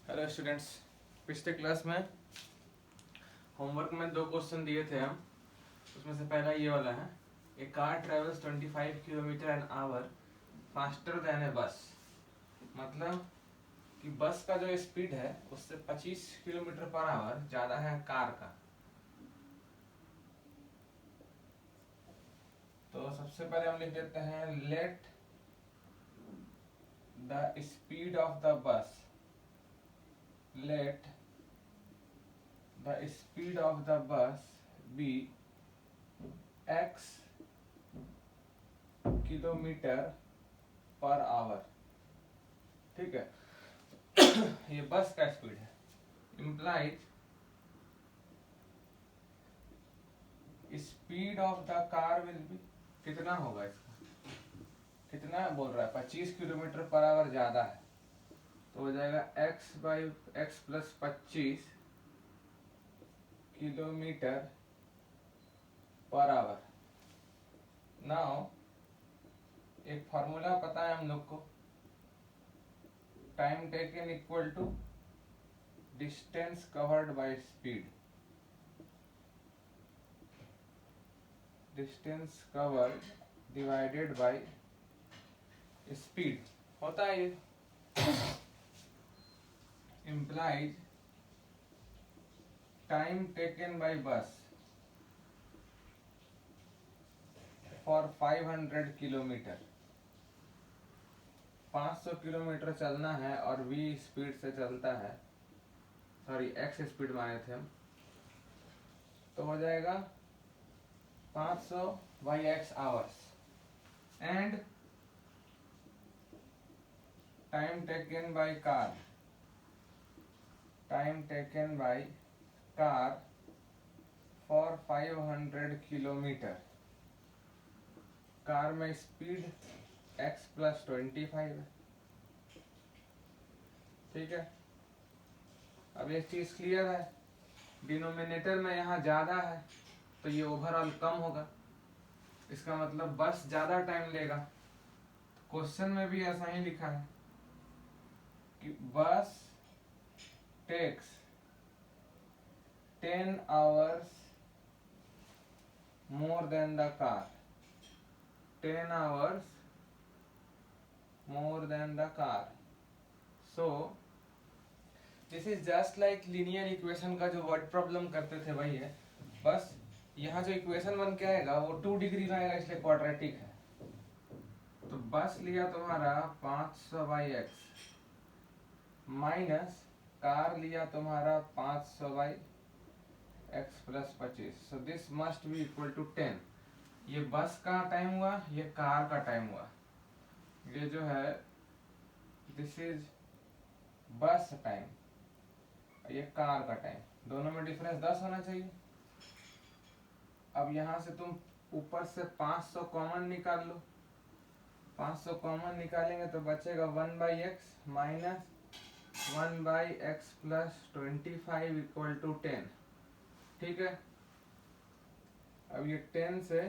Hello students, पिछले class में homework में 2 क्वेश्चन दिए थे हम। उसमें से पहला ये वाला है, a car travels 25 kilometre an hour faster than a bus. मतलब कि बस का जो स्पीड है उससे 25 किलोमीटर पर आवर ज़्यादा है कार का। तो सबसे पहले हम लिख देते हैं let the speed of the bus, लेट the speed of the bus be x kilometre per hour. ठीक है, ये बस का स्पीड है। Implies speed of the car will be, कितना होगा इसका, कितना बोल रहा है, 25 किलोमीटर पर आवर ज्यादा है तो हो जाएगा x by x plus 25 kilometre per hour. Now एक फॉर्मूला पता है हम लोग को, time taken equal to distance covered by speed, distance covered divided by speed होता है ये। Implies time taken by bus for 500 kilometre, 500 kilometre चलना है और v स्पीड से चलता है, सॉरी x स्पीड माने थे हम, तो हो जाएगा 500 by x hours and time taken by car, time taken by car for 500 kilometre. Car में स्पीड x प्लस 25 है। ठीक है, अब एक चीज क्लियर है, डिनोमिनेटर में यहाँ ज्यादा है तो ये ओवरऑल कम होगा, इसका मतलब बस ज्यादा टाइम लेगा। क्वेश्चन में भी ऐसा ही लिखा है कि बस takes 10 hours more than the car, 10 hours more than the car. So this is just like linear equation का जो वर्ड प्रॉब्लम करते थे वही है, बस यहाँ जो इक्वेशन बन के आएगा वो 2 डिग्री में आएगा इसलिए क्वाड्रेटिक है। तो बस लिया तुम्हारा 500 बाई एक्स माइनस कार लिया तुम्हारा 500 by x plus 25, so this must be equal to 10। ये बस का टाइम हुआ, ये कार का टाइम हुआ। ये जो है दिस इज बस टाइम, ये कार का टाइम, दोनों में डिफरेंस 10 होना चाहिए। अब यहां से तुम ऊपर से 500 कॉमन निकाल लो, 500 कॉमन निकालेंगे तो बचेगा 1 by x minus 1 by x plus 25 equal to 10। ठीक है, अब ये 10 से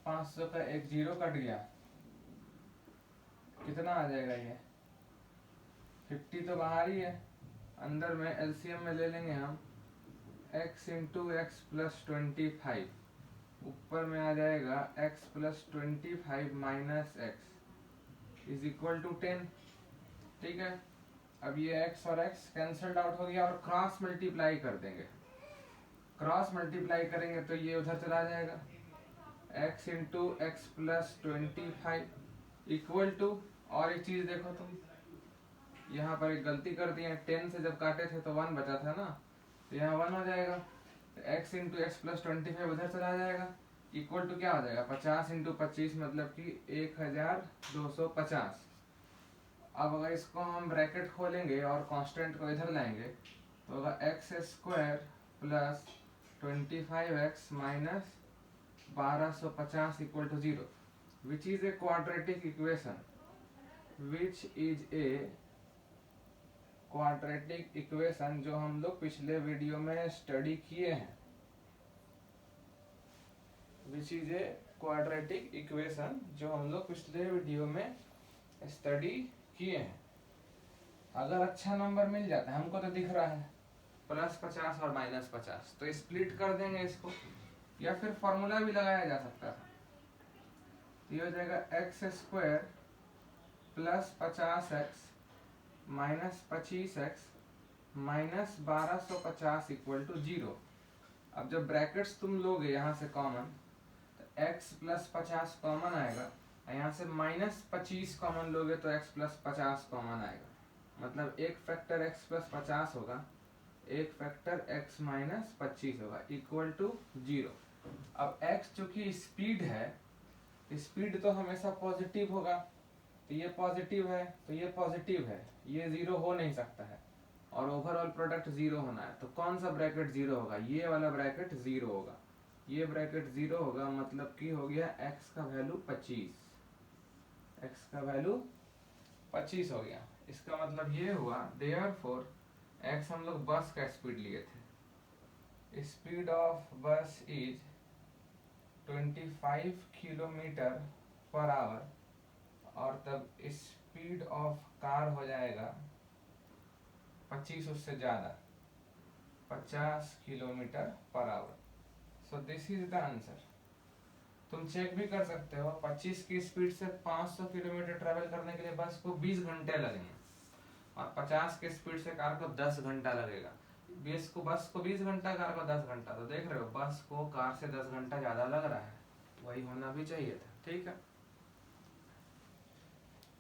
500 का एक जीरो कट गया, कितना आ जाएगा, ये 50 तो बाहर ही है, अंदर में एलसीएम में ले लेंगे हम x इंटू एक्स प्लस 25, ऊपर में आ जाएगा x plus 25 minus x is equal to 10। ठीक है, अब ये x और x कैंसल्ड आउट हो गया और क्रॉस मल्टीप्लाई कर देंगे, क्रॉस मल्टीप्लाई करेंगे तो ये उधर चला जाएगा, x into x plus 25 equal to, और एक चीज देखो तुम, यहाँ पर एक गलती कर दी है, 10 से जब काटे थे तो 1 बचा था ना, तो यहाँ 1 हो जाएगा, x इंटू एक्स प्लस 25 उधर चला जाएगा, इक्वल टू क्या हो जाएगा 50 इंटू 25 मतलब कि 1250। अब अगर इसको हम ब्रैकेट खोलेंगे और कांस्टेंट को इधर लाएंगे तो होगा x square plus 25x minus 1250 equal to 0, which is a quadratic equation, which is a quadratic equation जो हम लोग पिछले वीडियो में स्टडी किए हैं, which is a quadratic equation जो हम लोग पिछले वीडियो में स्टडी किए हैं। अगर अच्छा नंबर मिल जाता है, हमको तो दिख रहा है +50 और -50, तो स्प्लिट कर देंगे इसको, या फिर फॉर्मूला भी लगाया जा सकता था। ये हो जाएगा x² +50x -25x -1250 = 0। अब जब ब्रैकेट्स तुम लोगे यहाँ से कॉमन, तो x + 50 कॉमन आएगा, यहाँ से -25 कॉमन लोगे तो x + 50 कॉमन आएगा। मतलब एक फैक्टर x + 50 होगा, एक फैक्टर x - 25 होगा, =0। अब x चूंकि स्पीड है, स्पीड तो हमेशा पॉजिटिव होगा, तो ये पॉजिटिव है, तो ये पॉजिटिव है, ये 0 हो नहीं सकता है, और ओवरऑल प्रोडक्ट 0 होना है। तो कौन सा ब्रैकेट 0 होगा? ये वाला ब्रैकेट 0 होगा। ये ब्रैकेट 0 होगा, मतलब कि हो गया x का वैल्यू 25, x का वैल्यू 25 हो गया। इसका मतलब ये हुआ, देयरफॉर x हम लोग बस का स्पीड लिए थे, स्पीड ऑफ बस इज 25 km/h, और तब स्पीड ऑफ कार हो जाएगा 25, उससे ज़्यादा 50 km/h। So this is the answer. तुम चेक भी कर सकते हो, 25 की स्पीड से 500 किलोमीटर ट्रेवल करने के लिए बस को 20 घंटे लगेंगे, और 50 की स्पीड से कार को 10 घंटा लगेगा। बस को 20 घंटा, कार को 10 घंटा। तो देख रहे हो, बस को कार से 10 घंटा ज़्यादा लग रहा है, वही होना भी चाहिए था। ठीक है,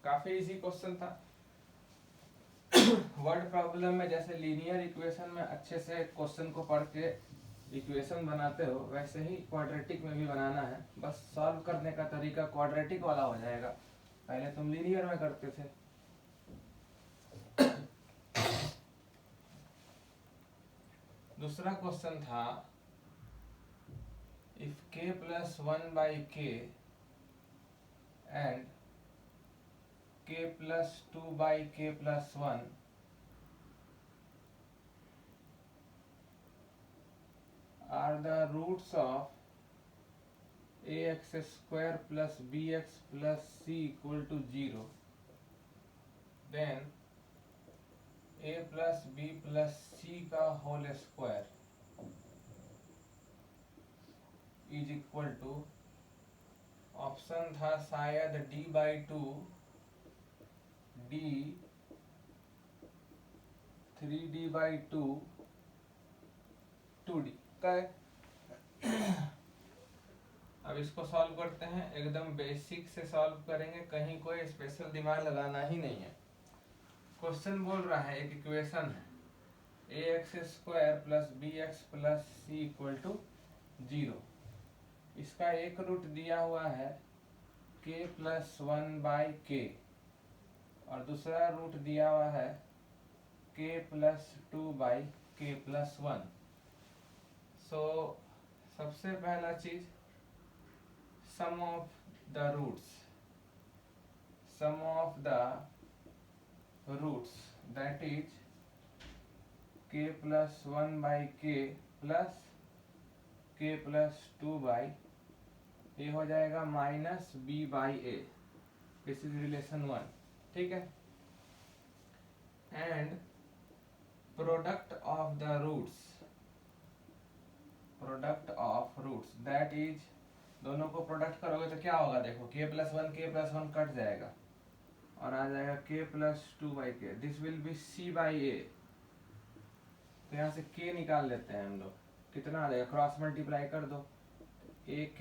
काफ़ी इजी क्वेश्चन था। वर्ड प्रॉब्लम में जैसे लीनियर इक्वेशन में अच्छे से क्वेश्चन को पढ़ के इक्वेशन बनाते हो, वैसे ही क्वाड्रेटिक में भी बनाना है। बस सॉल्व करने का तरीका क्वाड्रेटिक वाला हो जाएगा, पहले तुम लीनियर में करते थे। दूसरा क्वेश्चन था, if k + 1/k and k + 2/k + 1 are the roots of ax² + bx + c = 0, then a + b + c का whole square is equal to, option था शायद d/2 d 3d/2 2d का है। अब इसको सॉल्व करते हैं, एकदम बेसिक से सॉल्व करेंगे, कहीं कोई स्पेशल दिमाग लगाना ही नहीं है। क्वेश्चन बोल रहा है, एक इक्वेशन है ax² + bx + c = 0। इसका एक रूट दिया हुआ है k + 1/k, और दूसरा रूट दिया हुआ है k + 2/k + 1। सो सबसे पहला चीज, sum of the roots, sum of the roots that is k + 1/k + k + 2/, ये हो जाएगा -b/a। This is relation 1। ठीक है, and product of the roots, product of roots that is, दोनों को प्रोडक्ट करोगे तो क्या होगा? देखो, k + 1 k + 1 कट जाएगा, और आ जाएगा k + 2/k, this will be c/a। तो यहाँ से k निकाल लेते हैं हम लोग, कितना आ जाएगा? क्रॉस मल्टीप्लाई कर दो, ak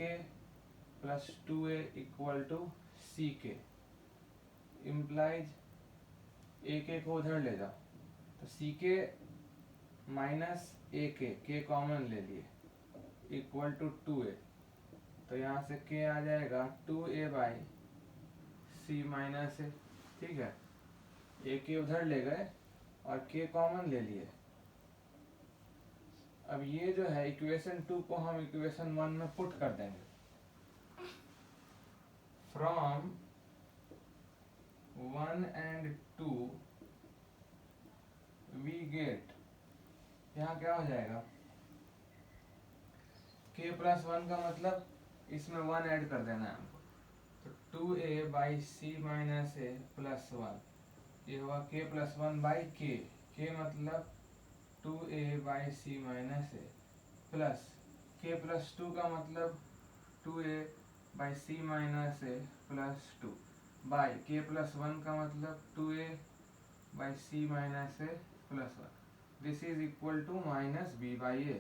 + 2a = ck, implies ak को उधर ले जाओ, तो ck - ak, k कॉमन ले लिए, = 2a। तो यहाँ से k आ जाएगा 2a/c - a। ठीक है, ak उधर ले गए और k कॉमन ले लिए। अब ये जो है इक्वेशन 2 को हम इक्वेशन 1 में पुट कर देंगे। फ्रॉम 1 and 2 वी गेट, यहाँ क्या हो जाएगा? k + 1 का मतलब इसमें 1 ऐड कर देना है हमको, तो 2a/c - a + 1 ये हुआ k प्लस 1/k, k मतलब 2a/c minus a, plus k plus 2 का मतलब 2a/c minus a plus 2, by k plus 1 का मतलब 2a/c minus a plus 1, this is equal to minus b/a।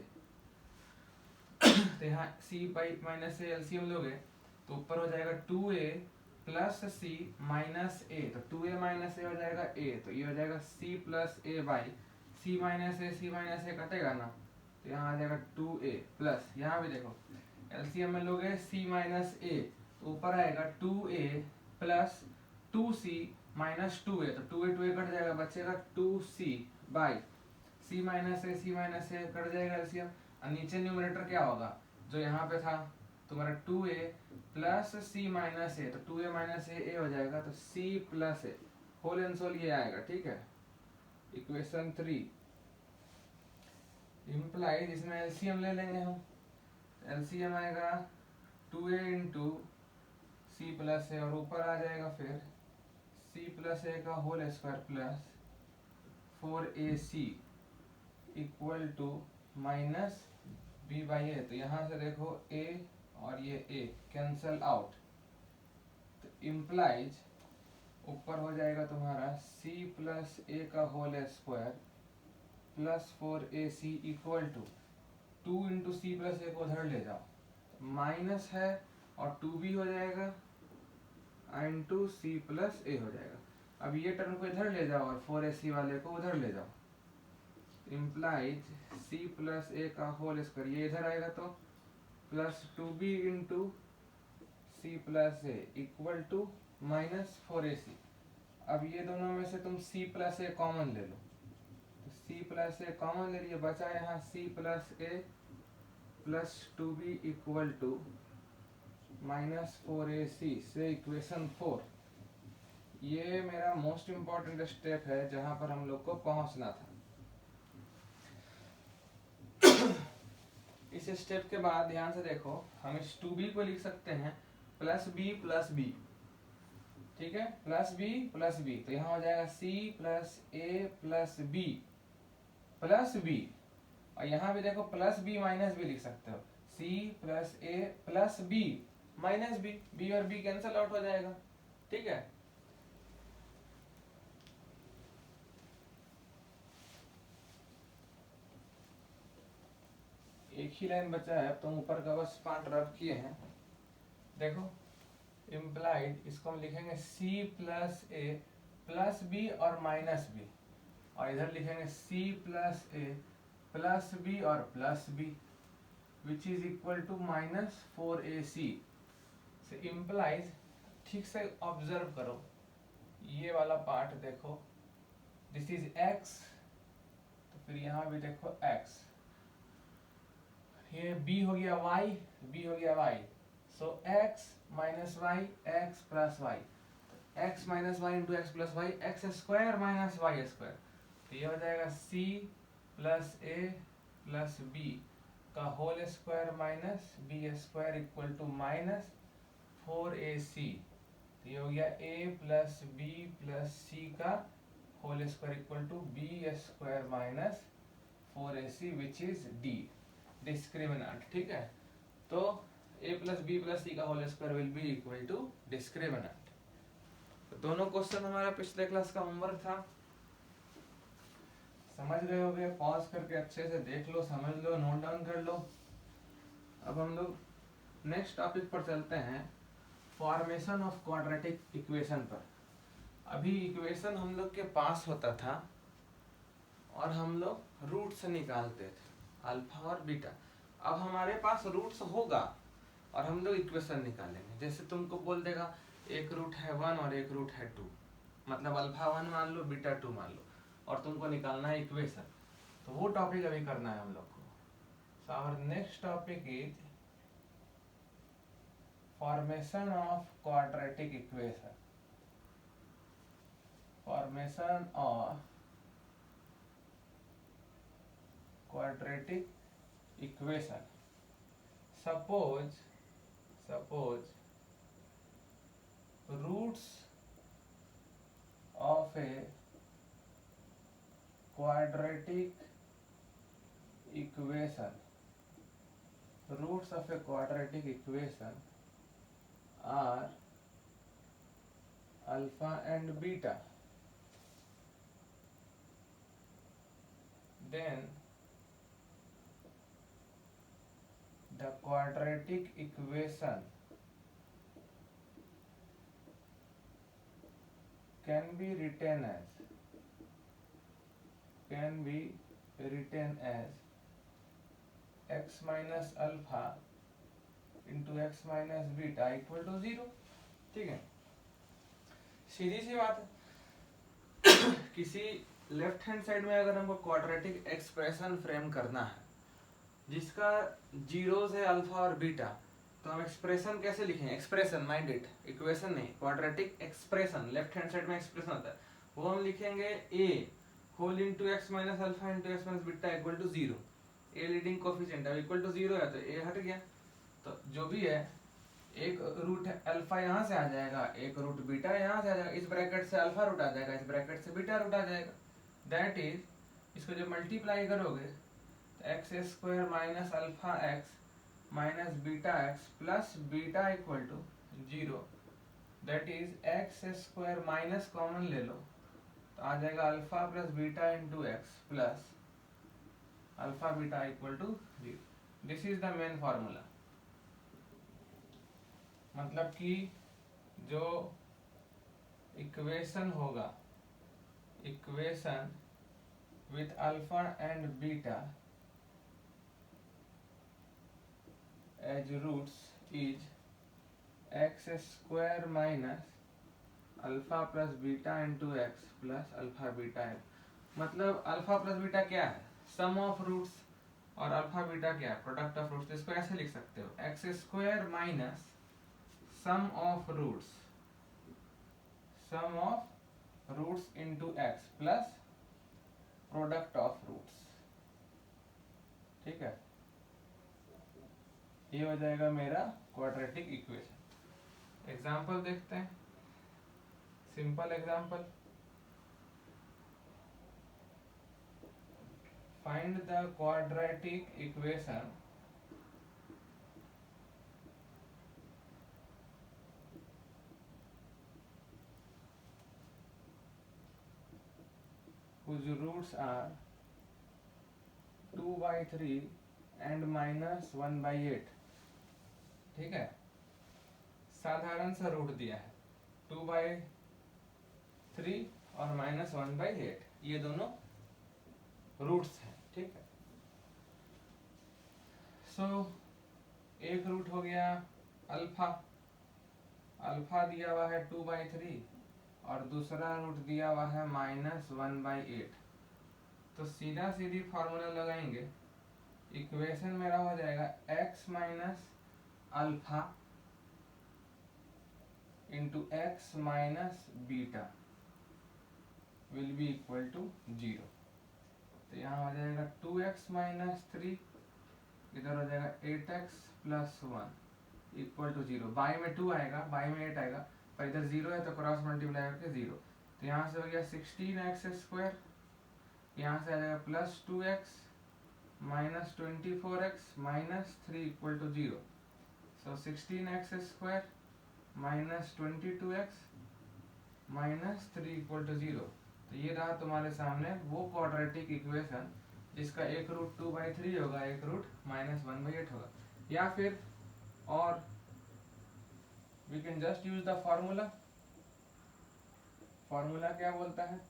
तो यहाँ c by minus a LCM लोगे तो ऊपर हो जाएगा 2a प्लस सी माइनस ए, तो 2a माइनस ए हो जाएगा a, तो ये हो जाएगा c plus a by c minus a कटेगा ना, तो यहाँ आ जाएगा 2a प्लस, यहाँ भी देखो एलसीएम में लोगे c माइनस ए, तो ऊपर आएगा 2a plus 2c minus 2a, तो 2a कट जाएगा, बचेगा 2c by c minus A cut जाएगा एलसीएम, और नीचे न्यूमरेटर क्या होगा जो यहाँ पे था तुम्हारा 2a प्लस c माइनस ए, तो 2a माइनस ए हो जाएगा, तो c plus a whole and sole ये आएगा। ठीक है, इक्वेशन 3 इम्प्लाइज, इसमें एलसीएम ले लेंगे हम, एलसीएम आएगा 2a इंटू सी प्लस ए, और ऊपर आ जाएगा फिर c प्लस ए का whole square plus 4ac equal to minus b/a। तो यहाँ से देखो a और ये a कैंसल आउट, तो इम्प्लाइज ऊपर हो जाएगा तुम्हारा c प्लस ए का whole square plus 4ac equal to 2 into c plus a को उधर ले जाओ, माइनस है और 2 भी हो जाएगा इंटू सी प्लस ए हो जाएगा। अब ये टर्म को इधर ले जाओ और 4ac वाले को उधर ले जाओ, इम्प्लाइज c प्लस ए का होल स्क्वायर, ये इधर आएगा तो plus 2b into c plus a equal to minus 4ac। अब ये दोनों में से तुम c प्लस ए कॉमन ले लो, तो c प्लस ए कॉमन ले लिए, बचा यहाँ c plus a plus 2b equal to minus 4ac से इक्वेशन 4। ये मेरा मोस्ट इम्पॉर्टेंट स्टेप है जहां पर हम लोग को पहुंचना था। इस स्टेप के बाद ध्यान से देखो, हम इस 2b को लिख सकते हैं प्लस b, ठीक है, प्लस b, तो यहाँ हो जाएगा c plus a plus b, और यहाँ भी देखो प्लस b माइनस b लिख सकते हो, c plus a plus b minus b और b कैंसल आउट हो जाएगा। ठीक है, एक ही लाइन बचा है, अब तुम ऊपर का बस पार्ट रब किए हैं। देखो इम्प्लाइड, इसको हम लिखेंगे c plus a plus b और माइनस बी, और इधर लिखेंगे c plus a plus b और plus b, which is equal to minus 4ac। से इम्प्लाइज, ठीक से ऑब्जर्व करो ये वाला पार्ट, देखो दिस इज x, तो फिर यहाँ भी देखो x, ये b हो गया y, सो x minus y x plus y, x minus y into x plus y, x square minus y square, तो ये हो जाएगा c plus a plus b का whole square minus b square equal to minus 4ac, तो ये हो गया a plus b plus c का whole square equal to b square minus 4ac which is d, discriminant. ठीक है, तो a plus b plus c का whole square will be equal to discriminant. तो दोनों क्वेश्चन हमारा पिछले क्लास का होमवर्क था, समझ गए होगे, पॉज करके अच्छे से देख लो, समझ लो, नोट डाउन कर लो। अब हम लोग नेक्स्ट टॉपिक पर चलते हैं, फॉर्मेशन ऑफ क्वाड्रेटिक इक्वेशन पर। अभी इक्वेशन हम लोग के पास होता था और हम लोग रूट से निकालते थे अल्फा और बीटा। अब हमारे पास रूट्स होगा और हम लोग इक्वेशन निकालेंगे। जैसे तुमको बोल देगा एक रूट है 1 और एक रूट है 2, मतलब अल्फा 1 मान लो बीटा 2 मान लो, और तुमको निकालना है इक्वेशन, तो वो टॉपिक अभी करना है हम लोग को। So our next topic is formation of quadratic equation, formation of quadratic equation. Suppose roots of a quadratic equation, roots of a quadratic equation are alpha and beta, then the quadratic equation can be written as x minus alpha into x minus beta equal to 0। ठीक है, सीधी सी बात है। किसी left hand side में अगर हमको quadratic expression frame करना है जिसका जीरोस है अल्फा और बीटा, तो हम एक्सप्रेशन कैसे लिखेंगे? एक्सप्रेशन, माइंड इट, इक्वेशन नहीं, quadratic expression, left hand side में एक्सप्रेशन होता है, वो हम लिखेंगे a whole into x minus alpha into x minus beta equal to 0। A leading coefficient है, इक्वल टू 0 है तो ए हट गया, तो जो भी है एक रूट अल्फा यहाँ से आ जाएगा, एक रूट बीटा यहाँ से आ जाएगा, इस ब्रैकेट से अल्फा रूट आ जाएगा, इस ब्रैकेट से बीटा रूट आ जाएगा। दैट इज, इसको जब मल्टीप्लाई करोगे तो x square minus alpha x minus beta x plus beta equal to 0। That is x square minus common ले लो तो आ जाएगा alpha plus beta into x plus alpha beta equal to 0। This is the main formula. मतलब कि जो equation होगा, equation with alpha and beta as roots is x square minus alpha plus beta into x plus alpha beta x. मतलब alpha plus beta क्या है? Sum of roots, और alpha beta क्या है? Product of roots. इसको ऐसे लिख सकते हो, x square minus sum of roots, sum of roots into x plus product of roots. ठीक है, ये हो जाएगा मेरा क्वाड्रेटिक इक्वेशन। एग्जाम्पल देखते हैं, simple example. Find the quadratic equation whose roots are 2/3 and -1/8। ठीक है, साधारण सा रूट दिया है, 2/3 और -1/8, ये दोनों रूट्स हैं। ठीक है, सो एक रूट हो गया अल्फा, अल्फा दिया हुआ है 2/3 और दूसरा रूट दिया हुआ है -1/8। तो सीधा सीधी फॉर्मूला लगाएंगे, इक्वेशन मेरा हो जाएगा x minus alpha into x minus beta will be equal to 0। तो यहाँ हो जाएगा 2x माइनस 3, इधर हो जाएगा 8x plus 1 equal to 0। By में 2 आएगा, बाई में 8 आएगा, पर इधर 0 है तो क्रॉस मल्टीप्लाई करके 0। तो यहाँ से हो गया 16x स्क्वायर, यहाँ से आ जाएगा plus 2x minus 24x minus 3 equal to 0। So 16x square minus 22x minus 3 equal to 0। तो ये रहा तुम्हारे सामने वो क्वाड्रेटिक इक्वेशन जिसका एक रूट 2/3 होगा, एक रूट -1/8 होगा। या फिर और we can just use the formula. Formula क्या बोलता है?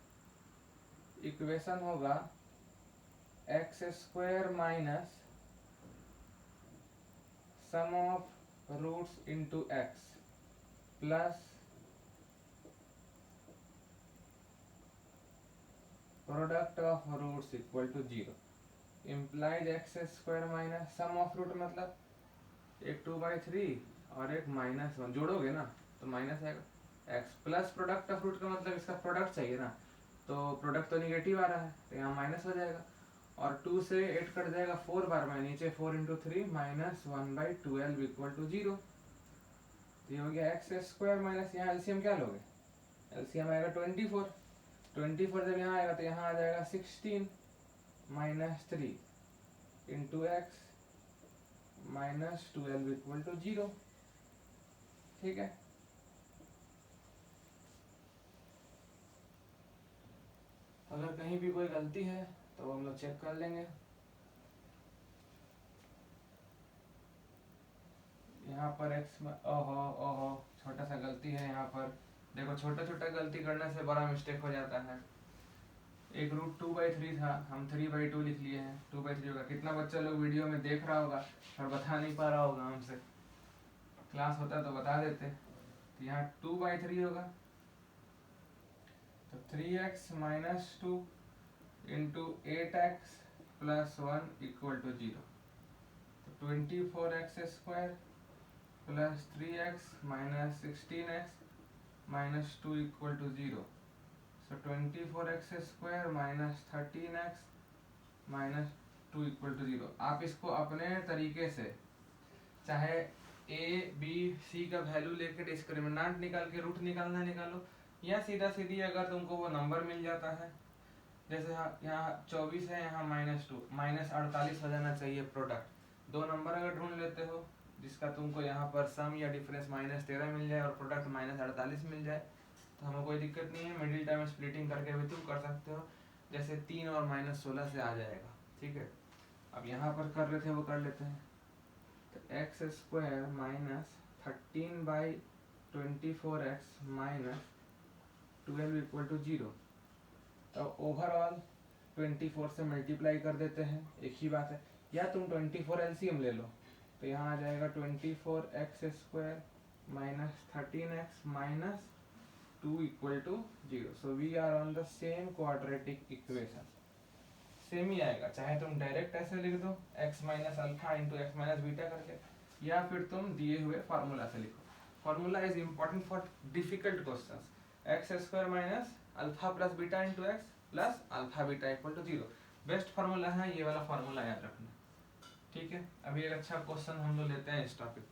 इक्वेशन होगा x square minus sum of roots into x plus product of roots equal to 0। Implies x square minus sum of root, मतलब एक 2/3 और एक -1, जोड़ोगे ना तो माइनस आएगा, x plus product of root का मतलब इसका प्रोडक्ट चाहिए ना, तो प्रोडक्ट तो निगेटिव आ रहा है तो यहाँ माइनस हो जाएगा, और 2 से 8 कट जाएगा 4 बार में, नीचे 4 इंटू 3 -1/12 इक्वल टू 0। तो ये हो गया एक्स स्क्वायर माइनस, यहाँ एलसीएम क्या लोगे? एलसीएम आएगा 24, 24 जब यहाँ आएगा तो यहाँ आ जाएगा 16 minus 3 into x minus 12 equal to 0। ठीक है, अगर कहीं भी कोई गलती है तो हम लोग चेक कर लेंगे। यहाँ पर x में ओहो ओहो छोटा सा गलती है यहाँ पर। देखो छोटा छोटा गलती करने से बड़ा मिस्टेक हो जाता है। एक रूट 2/3 था, हम 3/2 लिख लिए हैं। 2/3 होगा। कितना बच्चा लोग वीडियो में देख रहा होगा और बता नहीं पा रहा होगा हमसे, क्लास होता तो बता देते। तो यहाँ 2/3 होगा, तो 3x minus 2 into 8x plus 1 equal to 0। तो 24x square plus 3x minus 16x minus 2 equal to 0। So 24x square minus 13x minus 2 equal to 0। आप इसको अपने तरीके से चाहे a b c का वैल्यू लेकर डिस्क्रिमिनेंट निकाल के रूट निकालना निकालो, या सीधा सीधी अगर तुमको वो नंबर मिल जाता है, जैसे यहाँ 24 है, यहाँ -2 -48 हो जाना चाहिए प्रोडक्ट। दो नंबर अगर ढूंढ लेते हो जिसका तुमको यहाँ पर सम या डिफरेंस -13 मिल जाए और प्रोडक्ट -48 मिल जाए, तो हमें कोई दिक्कत नहीं है। मिडिल टर्म स्प्लिटिंग करके भी तुम कर सकते हो, जैसे 3 और -16 से आ जाएगा। ठीक है, अब यहाँ पर कर रहे थे वो कर लेते हैं। तो x square minus 13/24x minus 12 equal to 0। तो ओवरऑल 24 से मल्टीप्लाई कर देते हैं, एक ही बात है। या तुम 24 एलसीएम ले लो, तो यहाँ आ जाएगा 24x square minus 13x minus 2 equal to 0। So we are on the same quadratic equation. Same ही आएगा, चाहे तुम डायरेक्ट ऐसे लिख दो x minus alpha into x minus beta करके, या फिर तुम दिए हुए फार्मूला से लिखो। Formula is important for difficult questions. X square minus alpha plus beta into x plus alpha beta equal to 0 best formula है, ये वाला फार्मूला याद रखना। ठीक है, अभी एक अच्छा क्वेश्चन हम लोग लेते हैं इस टॉपिक।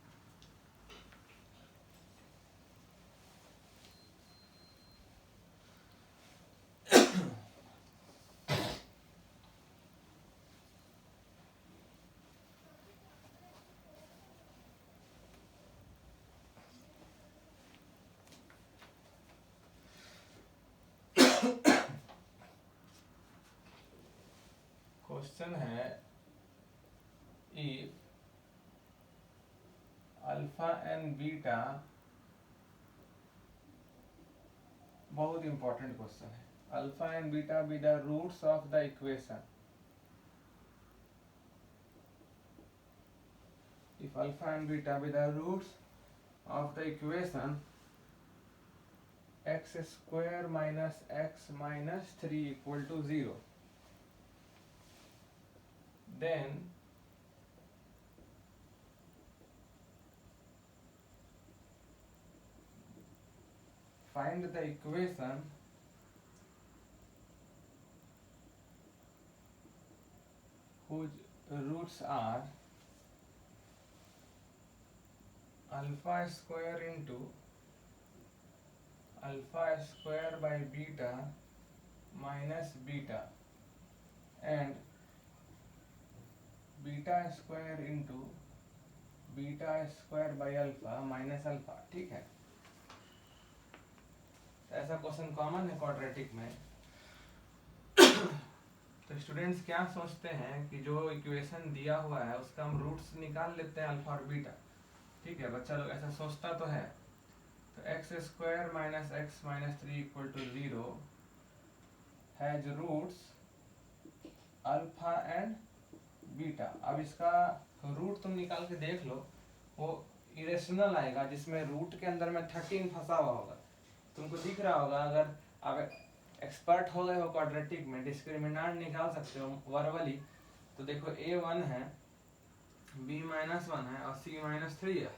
क्वेश्चन है इफ अल्फा एंड बीटा, बहुत इंपॉर्टेंट क्वेश्चन है। Alpha and beta be the roots of the equation. If alpha and beta be the roots of the equation x square minus x minus 3 equal to 0, then find the equation whose roots are alpha square into alpha square by beta minus beta and beta square into beta square by alpha minus alpha। ठीक है, ऐसा question common है quadratic में। तो students क्या सोचते हैं कि जो इक्वेशन दिया हुआ है उसका हम रूट्स निकाल लेते हैं अल्फा और बीटा। ठीक है, बच्चा लोग ऐसा सोचता तो है। तो x square minus x minus 3 equal to 0 has roots alpha and beta. अब इसका रूट तुम निकाल के देख लो, वो इरेशनल आएगा जिसमें रूट के अंदर में 13 फंसा हुआ होगा। तुमको दिख रहा होगा, अगर आप एक्सपर्ट हो गए हो क्वाड्रेटिक में, डिस्क्रिमिनेंट निकाल सकते हो वर्बली, तो देखो a1 है, b माइनस 1 है और c माइनस 3 है।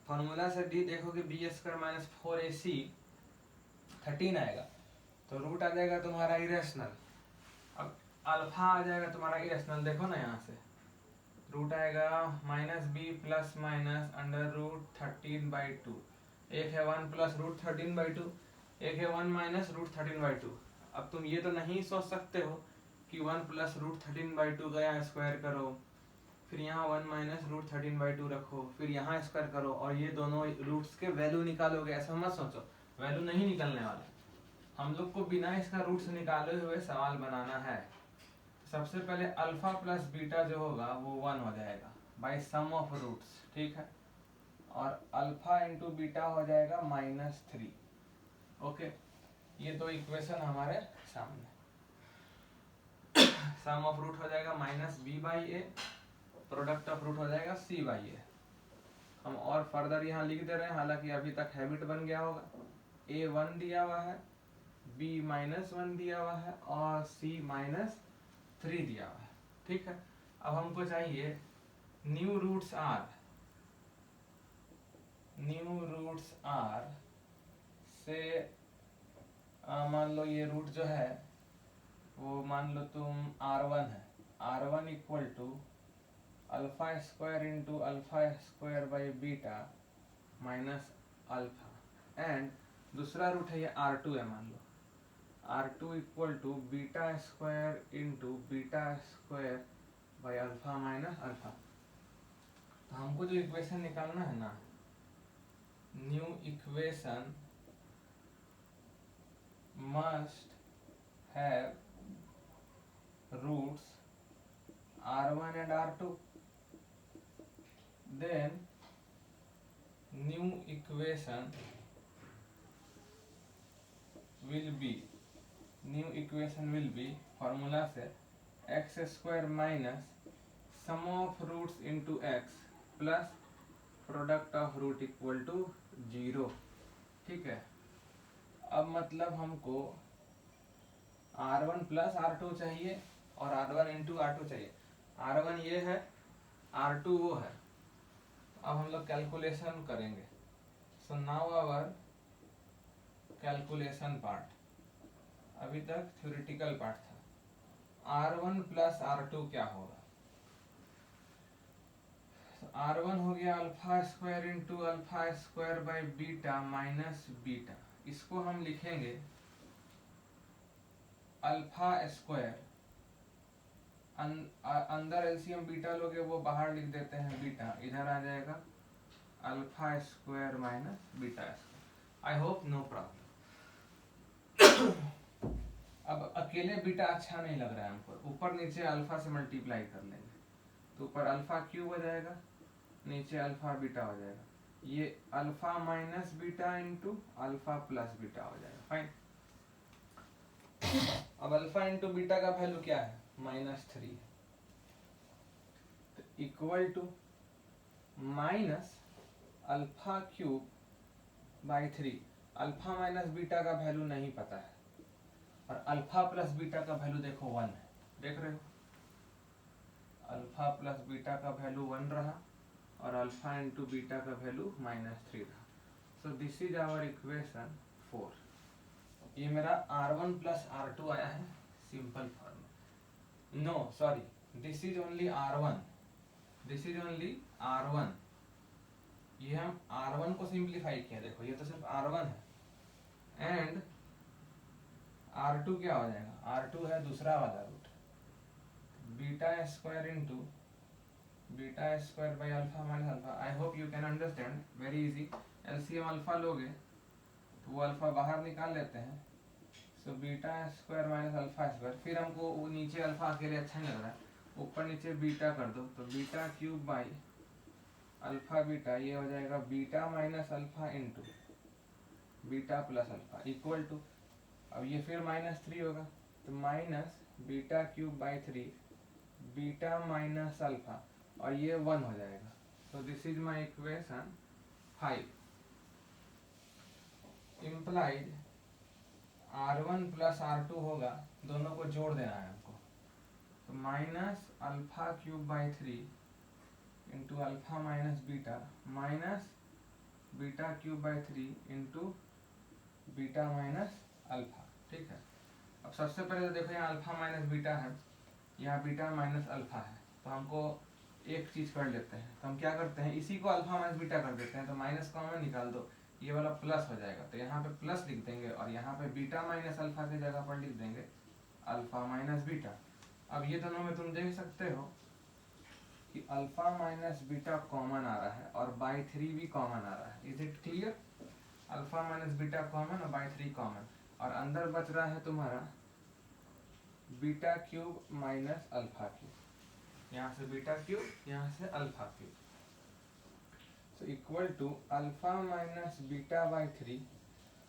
फॉर्मूला से d देखोगे b स्क्वायर माइनस 4ac 13 आएगा, तो रूट आ जाएगा तुम्हारा इरेशनल। अब अल्फा आ जाएगा तुम्हारा इरेशनल, देखो ना यहाँ से रूट आएगा -b plus minus under root 13/2। एक है 1 प्लस रूट 13/2, एक है 1 माइनस रूट 13/2। अब तुम ये तो नहीं सोच सकते हो कि 1 प्लस रूट 13/2 गया स्क्वायर करो, फिर यहाँ 1 माइनस रूट 13/2 रखो, फिर यहाँ स्क्वायर करो और ये दोनों रूट्स के वैल्यू निकालोगे, ऐसा मत सोचो। वैल्यू नहीं निकलने वाला, हम लोग को बिना इसका रूट्स निकाले हुए सवाल बनाना है। सबसे पहले अल्फा प्लस बीटा जो होगा वो 1 हो जाएगा बाय सम ऑफ रूट्स, ठीक है। और अल्फा इंटू बीटा हो जाएगा -3। ओके, ये दो इक्वेशन हमारे सामने। सम ऑफ रूट हो जाएगा -b/a, प्रोडक्ट ऑफ रूट हो जाएगा c/a। हम और फर्दर यहाँ लिख दे रहे हैं, हालांकि अभी तक हैबिट बन गया होगा। a 1 दिया हुआ है, b -1 दिया हुआ है और c -3 दिया हुआ है, ठीक है। अब हमको चाहिए न्यू रूट्स आर से मान लो ये रूट जो है वो मान लो तुम r1 है, r1 equal to alpha square into alpha square by beta minus alpha, and दूसरा रूट है ये r2 है, मान लो r2 equal to beta square into beta square by alpha minus alpha. तो हमको जो इक्वेशन निकालना है ना, new equation must have roots r1 and r2, then new equation will be formula से x square minus sum of roots into x plus product of root equal to 0, ठीक है। अब मतलब हमको r1 प्लस r2 चाहिए और r1 into r2 चाहिए। r1 ये है, r2 वो है। अब हम लोग कैलकुलेशन करेंगे। So now our calculation part, अभी तक थ्योरेटिकल पार्ट था। r1 प्लस r2 क्या होगा? r1 हो गया alpha square into alpha square by beta minus beta. इसको हम लिखेंगे अल्फा स्क्वायर, अंदर एलसीएम बीटा लोगे वो बाहर लिख देते हैं बीटा, इधर आ जाएगा alpha square minus beta square. I hope no problem. अब अकेले बीटा अच्छा नहीं लग रहा है हमको, ऊपर नीचे अल्फा से मल्टीप्लाई कर लेंगे तो ऊपर अल्फा क्यूब हो जाएगा, नीचे अल्फा बीटा हो जाएगा। ये alpha minus beta into alpha plus beta हो जाएगा, फाइन। अब अल्फा इंटू बीटा का वैल्यू क्या है? -3, तो equal to minus alpha cube by 3। Alpha minus beta का वैल्यू नहीं पता है और अल्फा प्लस बीटा का वैल्यू देखो 1 है, देख रहे हो? अल्फा प्लस बीटा का वैल्यू 1 रहा और अल्फा इंटू बीटा का वैल्यू -3 रहा। So this is our equation 4। ये मेरा r1 प्लस r2 आया है simple form. No sorry, this is only r1, this is only r1। ये हम r1 को सिंप्लीफाई किया, देखो ये तो सिर्फ r1 है। एंड r2 क्या हो जाएगा? r2 है दूसरा वाला root, beta square into beta square by alpha minus alpha. I hope you can understand, very easy. LCM alpha लोगे तो वो अल्फा बाहर निकाल लेते हैं, so beta square minus alpha square. फिर हमको वो नीचे अल्फा अकेले अच्छा नहीं लग रहा है, ऊपर नीचे बीटा कर दो तो beta cube by alpha beta, ये हो जाएगा beta minus alpha into beta plus alpha equal to, अब ये फिर -3 होगा तो minus beta cube by 3 beta minus alpha और ये 1 हो जाएगा। So this is my equation 5। Implied r1 plus r2 होगा, दोनों को जोड़ देना है हमको, तो minus alpha cube by 3 into alpha minus beta minus beta cube by 3 into beta minus alpha, ठीक है। अब सबसे पहले तो देखो यहाँ अल्फा माइनस बीटा है, यहाँ बीटा माइनस अल्फा है, तो हमको एक चीज कर लेते हैं। तो हम क्या करते हैं, इसी को अल्फा माइनस बीटा कर देते हैं, तो माइनस कॉमन निकाल दो, ये वाला प्लस हो जाएगा, तो यहाँ पे प्लस लिख देंगे और यहाँ पे बीटा माइनस अल्फा की जगह पर लिख देंगे अल्फा माइनस बीटा। अब ये दोनों में तुम देख सकते हो कि अल्फा माइनस बीटा कॉमन आ रहा है और बाई 3 भी कॉमन आ रहा है। Is it clear? Alpha minus beta common और बाई 3 कॉमन, और अंदर बच रहा है तुम्हारा beta cube minus alpha cube. यहाँ से बीटा क्यूब, यहाँ से alpha cube, so equal to alpha minus beta by 3।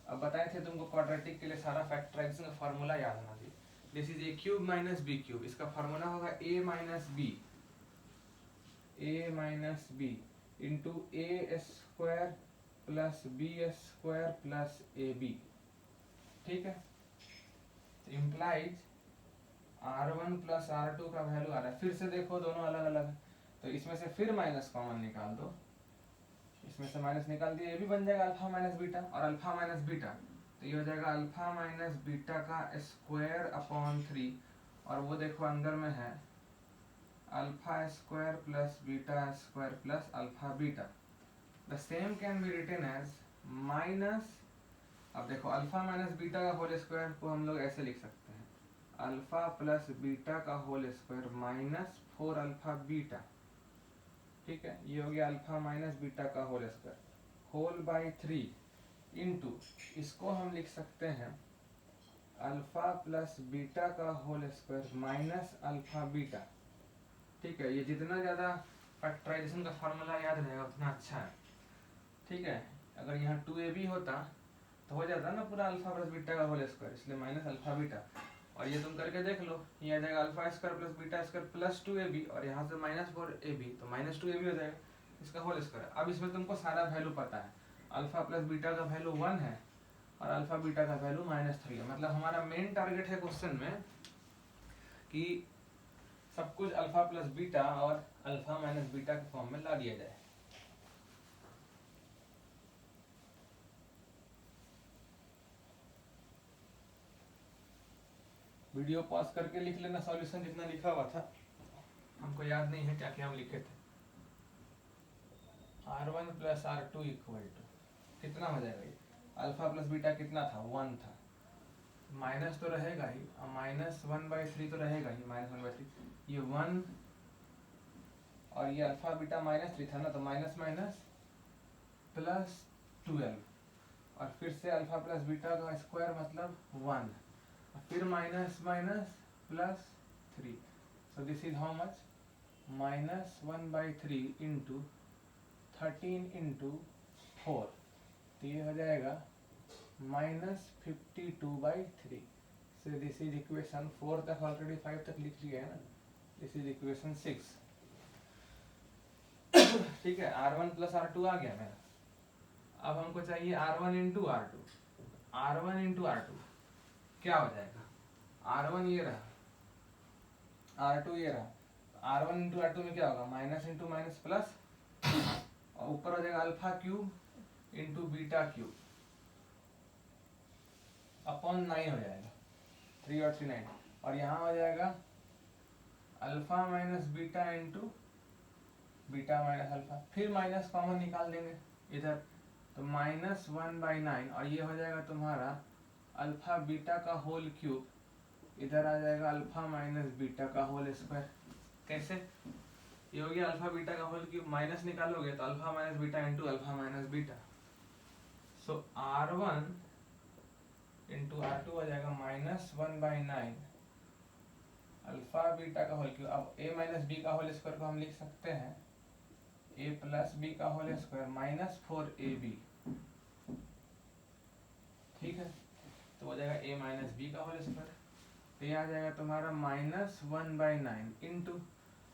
अब बताए थे तुमको क्वाड्रेटिक के लिए सारा फैक्टराइजेशन का फार्मूला याद होना चाहिए। This is a cube minus b cube, इसका फार्मूला होगा a minus b into a square plus b square plus a b. ठीक है, इम्प्लाइज R1 प्लस R2 का वैल्यू आ रहा है। फिर से देखो दोनों अलग अलग है, तो इसमें से फिर माइनस कॉमन निकाल दो, इसमें से माइनस निकाल दिया, ये भी बन जाएगा अल्फा माइनस बीटा और अल्फा माइनस बीटा, तो ये हो जाएगा अल्फा माइनस बीटा का स्क्वायर अपॉन 3, और वो देखो अंदर में है alpha square plus beta square plus alpha beta. The same can be written as minus, अब देखो अल्फा माइनस बीटा का होल स्क्वायर को हम लोग ऐसे लिख सकते हैं अल्फा प्लस बीटा का whole square minus 4 alpha beta. ठीक है, ये हो गया अल्फा माइनस बीटा का whole square whole by 3 into, इसको हम लिख सकते हैं अल्फा प्लस बीटा का whole square minus alpha beta. ठीक है, ये जितना ज़्यादा फैक्टराइजेशन का फार्मूला याद रहेगा उतना अच्छा है। ठीक है, अगर यहाँ 2ab होता तो हो जाता ना पूरा अल्फा प्लस बीटा का होल स्क्वायर, इसलिए माइनस अल्फा बीटा, और ये तुम करके देख लो, ये आ जाएगा alpha square plus beta square plus 2ab, और यहाँ से माइनस 4ab, तो माइनस 2ab हो जाएगा इसका होल स्क्वायर। अब इसमें तुमको सारा वैल्यू पता है, अल्फा प्लस बीटा का वैल्यू 1 है और अल्फा बीटा का वैल्यू -3 है। मतलब हमारा मेन टारगेट है क्वेश्चन में कि सब कुछ अल्फा प्लस बीटा और अल्फा माइनस बीटा के फॉर्म में ला दिया जाए। वीडियो पॉज करके लिख लेना सॉल्यूशन जितना लिखा हुआ था, हमको याद नहीं है क्या क्या हम लिखे थे। R1 plus R2 equal to कितना हो जाएगा, ये अल्फा प्लस बीटा कितना था 1 था, माइनस तो रहेगा ही, -1/3 तो रहेगा ही, -1/3, ये 1 और ये अल्फा बीटा -3 था ना, तो माइनस माइनस प्लस 12, और फिर से अल्फा प्लस बीटा का स्क्वायर मतलब 1, फिर minus minus plus 3, so this is how much -1/3 into 13 into 4, तो ये हो जाएगा -52/3। सो दिस इज इक्वेशन 4 तक, ऑलरेडी 5 तक लिख लिया है ना, दिस इज इक्वेशन 6। ठीक है, R1 प्लस R2 आ गया मेरा। अब हमको चाहिए R1 into R2, R1 into R2 क्या हो जाएगा, R1 ये रहा, R2 ये रहा, R1 इंटू R2 में क्या होगा, माइनस इंटू माइनस प्लस, और ऊपर हो जाएगा alpha cube into beta cube upon 9 हो जाएगा, 3 और 3 9, और यहाँ हो जाएगा alpha minus beta into beta minus alpha, फिर माइनस कॉमन निकाल देंगे इधर, तो -1/9, और ये हो जाएगा तुम्हारा अल्फा बीटा का होल क्यूब, इधर आ जाएगा अल्फा माइनस बीटा का होल स्क्वायर। कैसे, ये हो गया अल्फा बीटा का होल क्यूब, माइनस निकालोगे तो alpha minus beta into alpha minus beta, so R1 into R2 हो जाएगा -1/9 अल्फा बीटा का होल क्यूब। अब a माइनस बी का होल स्क्वायर को हम लिख सकते हैं a प्लस बी का होल स्क्वायर -4ab। ठीक है, तो हो जाएगा a माइनस बी का होल स्क्वायर, तो ये आ जाएगा तुम्हारा -1/9 इंटू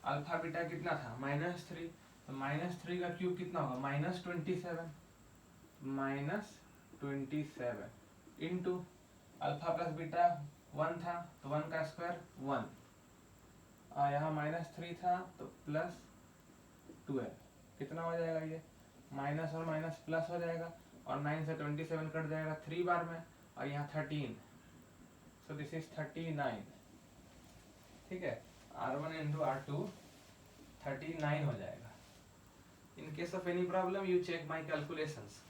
अल्फा बीटा कितना था -3, तो -3 का क्यूब कितना होगा -27 इंटू अल्फा प्लस बीटा 1 था तो 1 का स्क्वायर 1, यहाँ -3 था तो +12, कितना हो जाएगा, ये माइनस और माइनस प्लस हो जाएगा, और 9 से 27 कट जाएगा 3 बार में, और यहाँ 13, सो दिस इज 39। ठीक है, R1 इंटू R2 39 हो जाएगा। In case of any problem you check my calculations.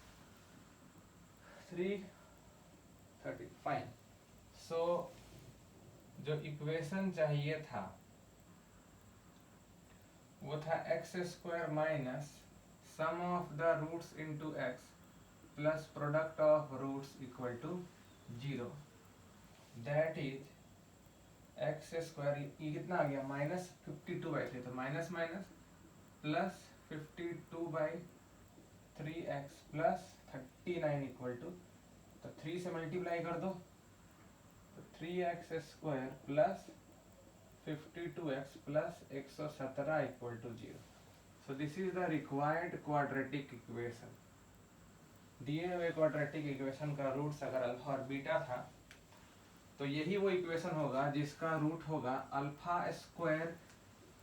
330 fine. So जो इक्वेशन चाहिए था वो था x square minus sum of the roots into x plus product of roots equal to 0। That is x square, ये कितना आ गया -52/3, तो minus minus plus 52/3x plus 39 equal to, तो 3 से मल्टीप्लाई कर दो तो 3x square plus 52x plus 117 equal to 0। So this is the required quadratic equation. दिए हुए क्वाड्रेटिक इक्वेशन का रूट्स अगर अल्फा और बीटा था तो यही वो इक्वेशन होगा जिसका रूट होगा alpha square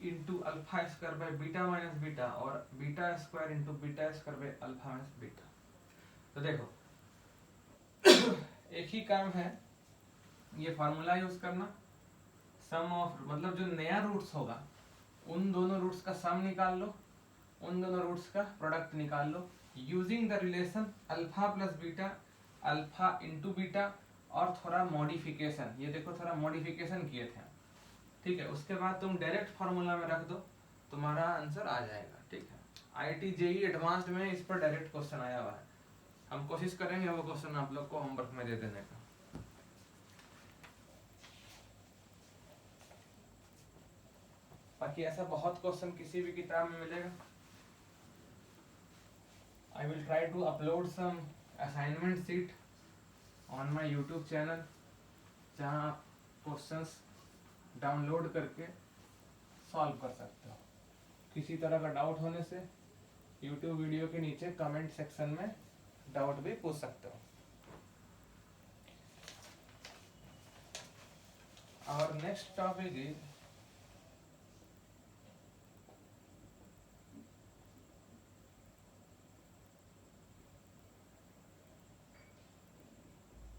into alpha square by beta minus beta और beta square into beta square by alpha minus beta. तो देखो एक ही काम है, ये फार्मूला यूज करना, सम ऑफ मतलब जो नया रूट्स होगा उन दोनों रूट्स का सम निकाल लो, उन दोनों रूट्स का प्रोडक्ट निकाल लो using the relation alpha plus beta, alpha into beta और थोड़ा मॉडिफिकेशन, ये देखो थोड़ा मॉडिफिकेशन किए थे, ठीक है। उसके बाद तुम डायरेक्ट फार्मूला में रख दो, तुम्हारा आंसर आ जाएगा, ठीक है। आईआईटी जेईई एडवांस्ड में इस पर डायरेक्ट क्वेश्चन आया हुआ है, हम कोशिश करेंगे वो क्वेश्चन आप लोग को होमवर्क में दे देने का। बाकी ऐसा बहुत क्वेश्चन किसी भी किताब में मिलेगा। I will try to upload some assignment sheet on my YouTube channel, जहाँ आप क्वेश्चंस डाउनलोड करके सॉल्व कर सकते हो। किसी तरह का डाउट होने से यूट्यूब वीडियो के नीचे कमेंट सेक्शन में डाउट भी पूछ सकते हो। और next topic is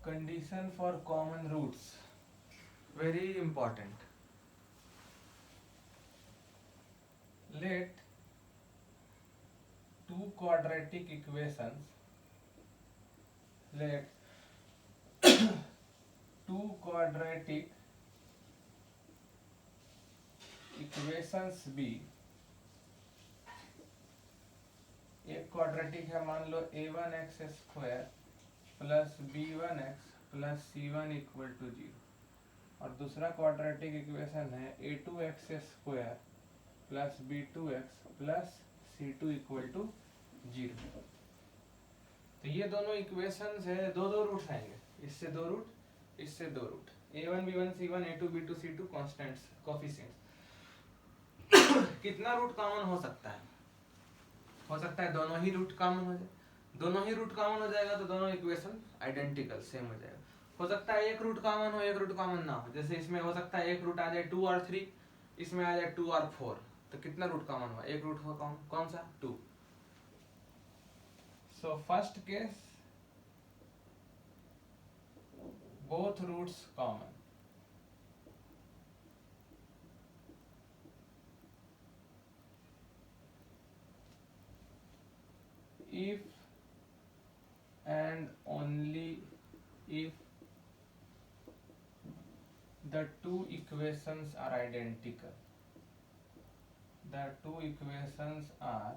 condition for common roots, very important. Let two quadratic equations, let two quadratic equations be, एक क्वाड्रेटिक है मान लो a1x square plus b1x plus c1 equal to 0, और दूसरा क्वाड्रेटिक इक्वेशन है a2x square plus b2x plus c2 equal to 0। तो ये दोनों इक्वेशंस है, दो दो रूट आएंगे, इससे दो रूट, इससे दो root, a1 b1 c1 a2 b2 c2 constants coefficients. कितना रूट कॉमन हो सकता है? हो सकता है दोनों ही रूट कॉमन हो जाए, दोनों ही रूट कॉमन हो जाएगा तो दोनों इक्वेशन आइडेंटिकल सेम हो जाएगा। हो सकता है एक रूट कॉमन हो, एक रूट कॉमन ना हो, जैसे इसमें हो सकता है एक रूट आ जाए 2 और 3, इसमें आ जाए 2 और 4, तो कितना रूट कॉमन हुआ? एक रूट हुआ, कौन सा? 2। So first case both roots common, if and only if the two equations are identical, the two equations are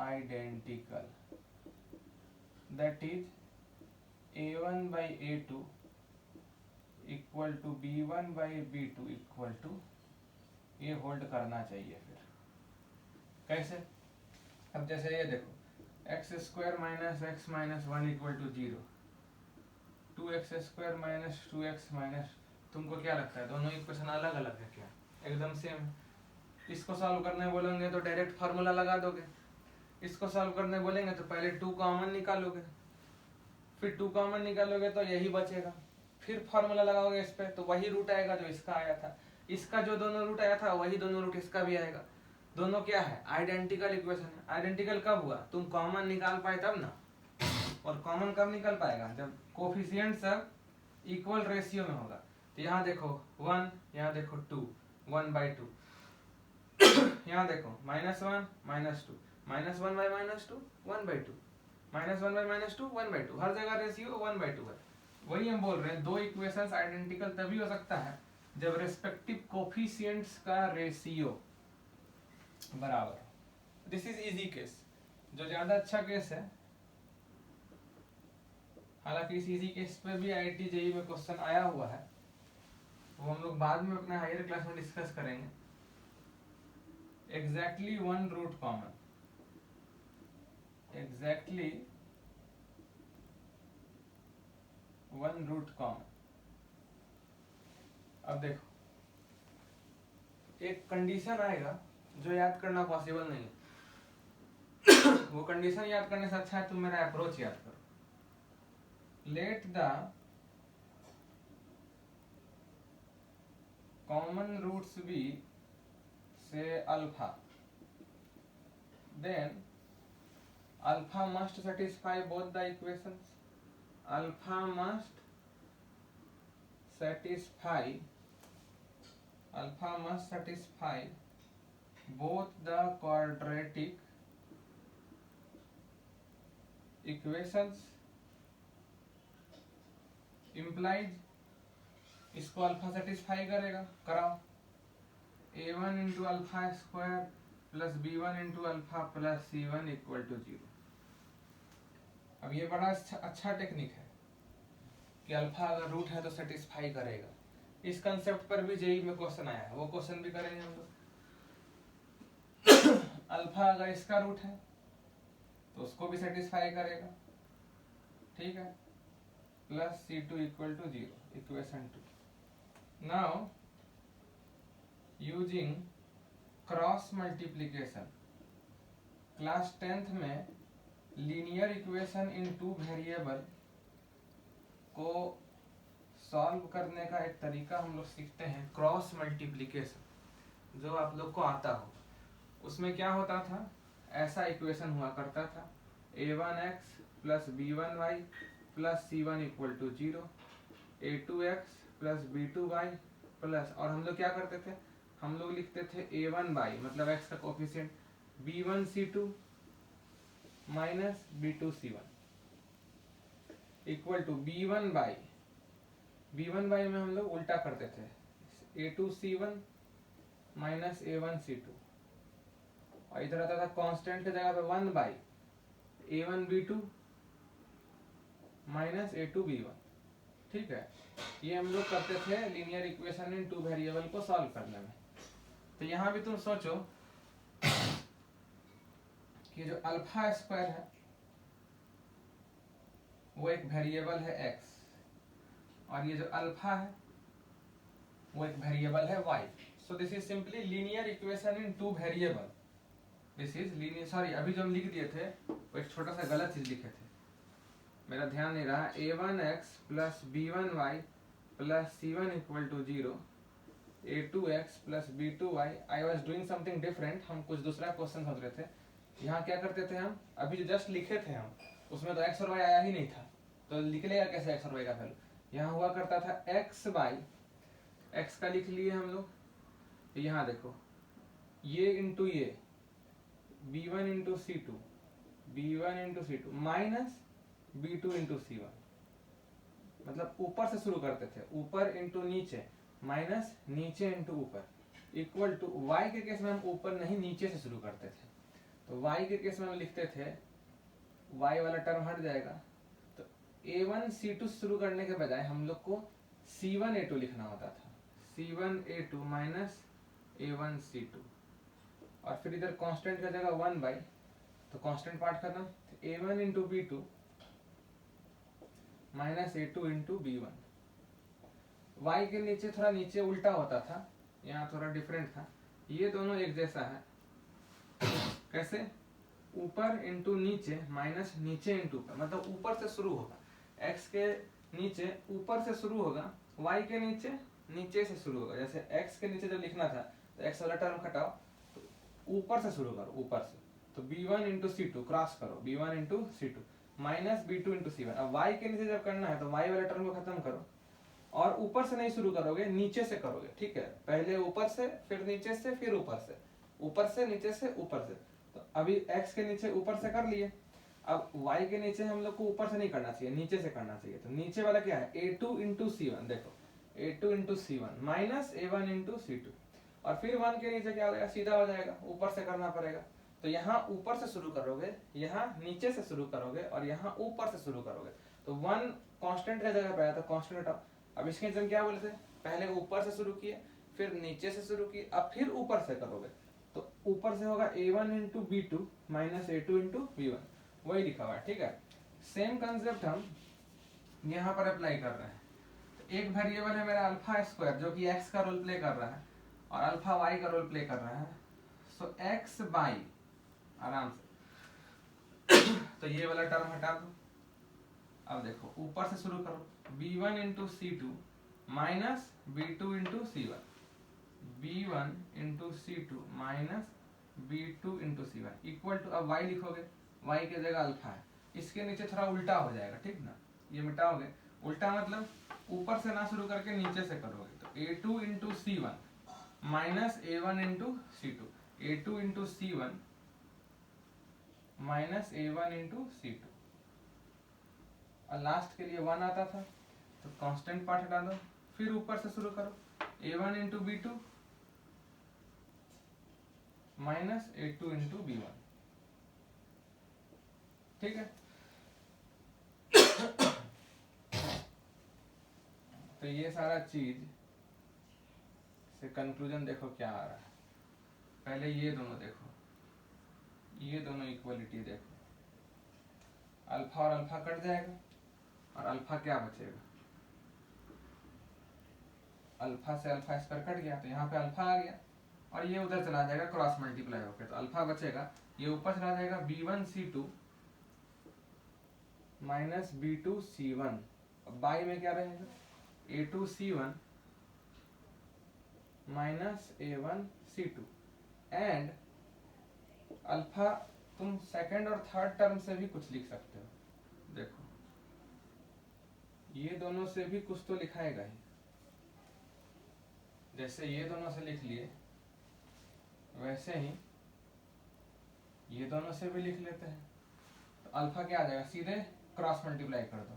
identical, that is a1 by a2 equal to b1 by b2 equal to, ये hold करना चाहिए। फिर कैसे? अब जैसे ये देखो x square minus x minus 1 equal to 0, 2x square minus 2x minus, तुमको क्या लगता है दोनों इक्वेशन अलग अलग है क्या? एकदम सेम। इसको सॉल्व करने बोलेंगे तो डायरेक्ट फार्मूला लगा दोगे, इसको सॉल्व करने बोलेंगे तो पहले 2 कॉमन निकालोगे, फिर 2 कॉमन निकालोगे तो यही बचेगा, फिर फार्मूला लगाओगे इस पे तो वही रूट आएगा जो इसका आया था, इसका जो दोनों रूट आया था वही दोनों रूट इसका भी आएगा। दोनों क्या है? आइडेंटिकल इक्वेशन है। आइडेंटिकल कब हुआ? तुम कॉमन निकाल पाए तब ना, और कॉमन कब निकल पाएगा? जब कोफिशिएंट सब इक्वल रेशियो में होगा। तो यहाँ देखो 1, यहाँ देखो 2, 1/2, यहाँ देखो -1 -2, -1 by -2 1/2, -1/-2 1/2, हर जगह रेशियो 1/2 है। वही हम बोल रहे हैं, दो इक्वेशंस आइडेंटिकल तभी हो सकता है जब रेस्पेक्टिव कोफिशिएंट्स का रेशियो बराबर हो। दिस इज इजी केस, जो ज्यादा अच्छा केस है। हालांकि इस इजी केस पे भी IIT JEE में क्वेश्चन आया हुआ है, वो हम लोग बाद में अपने हायर क्लास में डिस्कस करेंगे। Exactly one root common, exactly one root common. अब देखो, एक कंडीशन आएगा जो याद करना पॉसिबल नहीं है। वो कंडीशन याद करने से अच्छा है तुम मेरा अप्रोच याद करो। Let the common roots be से alpha, then alpha must satisfy both the equations. Alpha must satisfy both the quadratic equations, implies इसको अल्फा सेटिस्फाई करेगा, कराओ। a1 into alpha square plus b1 into alpha plus c1 equal to 0। अब ये बड़ा अच्छा technique है कि alpha अगर रूट है तो सेटिस्फाई करेगा। इस कंसेप्ट पर भी जेई में क्वेश्चन आया है, वो क्वेश्चन भी करेंगे हम लोग। अल्फा अगर इसका रूट है तो उसको भी सेटिस्फाई करेगा, ठीक है। Plus c2 equal to 0, equation 2। Now using cross multiplication, class 10th में linear equation in two variable को सॉल्व करने का एक तरीका हम लोग सीखते हैं, क्रॉस मल्टीप्लीकेशन, जो आप लोग को आता हो। उसमें क्या होता था, ऐसा इक्वेशन हुआ करता था, a1x plus b1y plus c1 equal to 0, a2x plus b2y plus, और हम लोग क्या करते थे, हम लोग लिखते थे a1y मतलब x का coefficient, b1c2 minus b2c1 equal to b1y में हम लोग उल्टा करते थे, a2c1 माइनस a1c2, और इधर आता था कांस्टेंट की जगह पे 1 a1b2 माइनस a2b1, ठीक है। ये हम लोग करते थे linear equation in two variable को सॉल्व करने में। तो यहाँ भी तुम सोचो कि जो अल्फा स्क्वायर है वो एक वेरिएबल है x, और ये जो अल्फा है वो एक वेरिएबल है y। So this is simply linear equation in two variable. This is linear, sorry अभी जो हम लिख दिए थे वो एक छोटा सा गलत चीज लिखे थे, मेरा ध्यान नहीं रहा। a1x plus b1y plus c1 equal to 0, a2x plus b2y। I was doing something different, हम कुछ दूसरा क्वेश्चन समझ रहे थे। यहाँ क्या करते थे हम, अभी जो जस्ट लिखे थे हम उसमें तो x और y आया ही नहीं था, तो निकलेगा कैसे x और y का वैल्यू। यहाँ हुआ करता था x बाई, x का लिख लिए हम लोग, यहाँ देखो ये इंटू ये b1 into c2 minus b2 into c1, मतलब ऊपर से शुरू करते थे, ऊपर इंटू नीचे माइनस नीचे इंटू ऊपर, इक्वल टू y के केस में हम ऊपर नहीं नीचे से शुरू करते थे, तो y के केस में हम लिखते थे y वाला टर्म हट जाएगा, तो a1c2 शुरू करने के बजाय हम लोग को c1a2 लिखना होता था, c1a2 माइनस a1c2, और फिर इधर कांस्टेंट का जगह 1 बाई, तो कांस्टेंट पार्ट खत्म, a1 into b2 minus a2 into b1। y के नीचे थोड़ा नीचे उल्टा होता था, यहाँ थोड़ा डिफरेंट था, ये दोनों एक जैसा है। कैसे, ऊपर इंटू नीचे माइनस नीचे इंटू ऊपर, मतलब ऊपर से शुरू होगा, x के नीचे ऊपर से शुरू होगा, y के नीचे नीचे से शुरू होगा। जैसे x के नीचे जब लिखना था तो x वाला टर्म घटाओ, तो ऊपर से शुरू करो, ऊपर से, तो b1 इंटू c2 क्रॉस करो, b1 into c2 minus b2 into c1। अब y के नीचे जब करना है तो y वाले टर्म को खत्म करो, और ऊपर से नहीं शुरू करोगे, नीचे से करोगे, ठीक है। पहले ऊपर से, फिर नीचे से, फिर ऊपर से, ऊपर से नीचे से ऊपर से। तो अभी x के नीचे ऊपर से कर लिए, अब y के नीचे हम लोग को ऊपर से नहीं करना चाहिए, नीचे से करना चाहिए। तो नीचे वाला क्या है, a2 इंटू C1, देखो a2 into C1 minus a1 into C2, और फिर 1 के नीचे क्या हो जाएगा, सीधा हो जाएगा, ऊपर से करना पड़ेगा। तो यहाँ ऊपर से शुरू करोगे, यहाँ नीचे से शुरू करोगे, और यहाँ ऊपर से शुरू करोगे। तो 1 कांस्टेंट का जगह पे आया, तो कांस्टेंट हटाओ। अब इसके नीचे हम क्या बोले थे, पहले ऊपर से शुरू किए, फिर नीचे से शुरू किए, अब फिर ऊपर से करोगे। तो ऊपर से होगा a1 into b2 minus a2 into b1, वही लिखा हुआ है, ठीक है। सेम कंसेप्ट हम यहाँ पर अप्लाई कर रहे हैं। तो एक वेरिएबल है मेरा अल्फा स्क्वायर, जो कि x का रोल प्ले कर रहा है, और अल्फा y का रोल प्ले कर रहा है। सो x बाई, आराम से तो ये वाला टर्म हटा दो। अब देखो ऊपर से शुरू करो, b1 into C2 minus b2 into C1, b1 into C2 minus b2 into C1 equal to, अब y लिखोगे, y की जगह अल्फा है, इसके नीचे थोड़ा उल्टा हो जाएगा, ठीक ना। ये मिटाओगे, उल्टा मतलब ऊपर से ना शुरू करके नीचे से करोगे। तो a2 into C1 minus a1 into C2, a2 into C1 minus a1 into C2, और लास्ट के लिए 1 आता था, तो कांस्टेंट पार्ट हटा दो, फिर ऊपर से शुरू करो, a1 into b2 minus a2 into b1, ठीक है। तो ये सारा चीज से कंक्लूजन देखो क्या आ रहा है। पहले ये दोनों देखो, ये दोनों इक्वलिटी देखो, अल्फा और अल्फा कट जाएगा, और अल्फा क्या बचेगा, अल्फा से अल्फा स्क्वायर कट गया, तो यहाँ पे अल्फा आ गया, और ये उधर चला जाएगा क्रॉस मल्टीप्लाई होकर, तो अल्फा बचेगा, ये ऊपर चला जाएगा b1 c2 minus b2 c1, by में क्या रहेगा, a2 c1 minus a1 c2, and alpha तुम सेकंड और थर्ड टर्म से भी कुछ लिख सकते हो। देखो ये दोनों से भी कुछ तो लिखाएगा ही, जैसे ये दोनों से लिख लिए, वैसे ही ये दोनों से भी लिख लेते हैं। तो अल्फा क्या आ जाएगा, सीधे क्रॉस मल्टीप्लाई कर दो,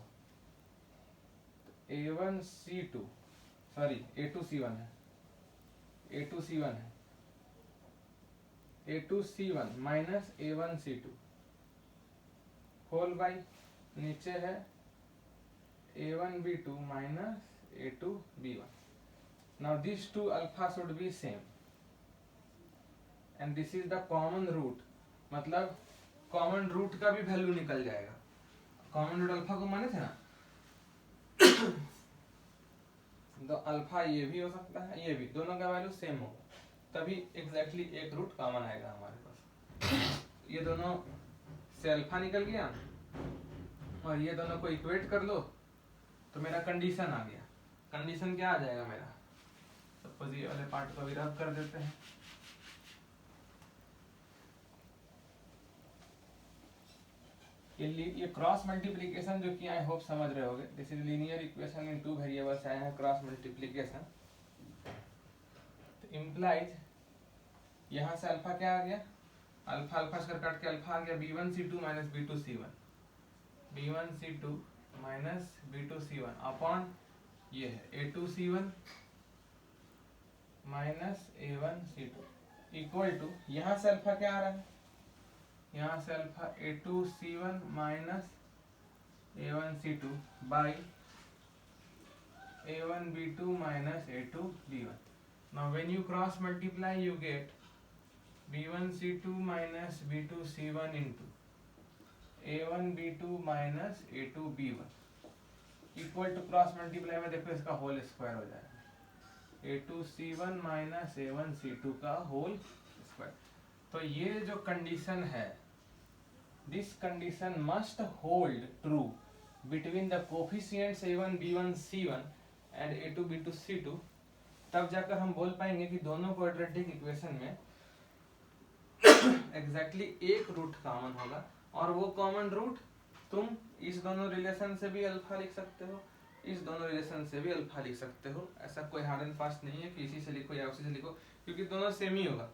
तो a1 c2 sorry a2 c1 है, a2 c1 है, a2 c1 minus a1 c2 whole by, नीचे है a1 b2 minus a2 b1। now these two alpha should be same and this is the common root, मतलब common root का भी value निकल जाएगा। Common root alpha को माने थे ना, तो अल्फा ये भी हो सकता है, ये भी, दोनों का वैल्यू सेम होगा, तभी एग्जैक्टली एक रूट कॉमन आएगा हमारे पास। ये दोनों से अल्फा निकल गया, और ये दोनों को इक्वेट कर लो, तो मेरा कंडीशन आ गया। कंडीशन क्या आ जाएगा मेरा, सपोज ये वाले पार्ट को भी रब कर देते हैं। ये क्रॉस मल्टीप्लिकेशन जो कि आई होप समझ रहे होगे, this is linear equation in two variables आए हैं क्रॉस मल्टीप्लिकेशन। तो इम्प्लाइज यहाँ से अल्फा क्या आ गया, अल्फा अल्फा स्क्वायर काट के अल्फा आ गया b1 c2 minus b2 c1, b1 c2 minus b2 c1 upon ये है a2 c1 minus a1 c2 equal to, यहाँ से अल्फा क्या आ रहा है, यहाँ से alpha a2 c1 minus a1 c2 by a1 b2 minus a2 b1। now when you cross multiply you get b1 c2 minus b2 c1 into a1 b2 minus a2 b1 equal to, cross multiply में देखो इसका whole square हो जाएगा, a2 c1 minus a1 c2 का whole square. तो ये जो condition है, this condition must hold true between the coefficients a1 b1 c1 and a2 b2 c2, तब जाकर हम बोल पाएंगे कि दोनों क्वाड्रेटिक इक्वेशन में एग्जैक्टली एक रूट कॉमन होगा, और वो कॉमन रूट तुम इस दोनों रिलेशन से भी अल्फा लिख सकते हो, इस दोनों रिलेशन से भी अल्फा लिख सकते हो। ऐसा कोई हार्ड एंड फास्ट नहीं है कि इसी से लिखो या उसी से लिखो, क्योंकि दोनों सेम ही होगा।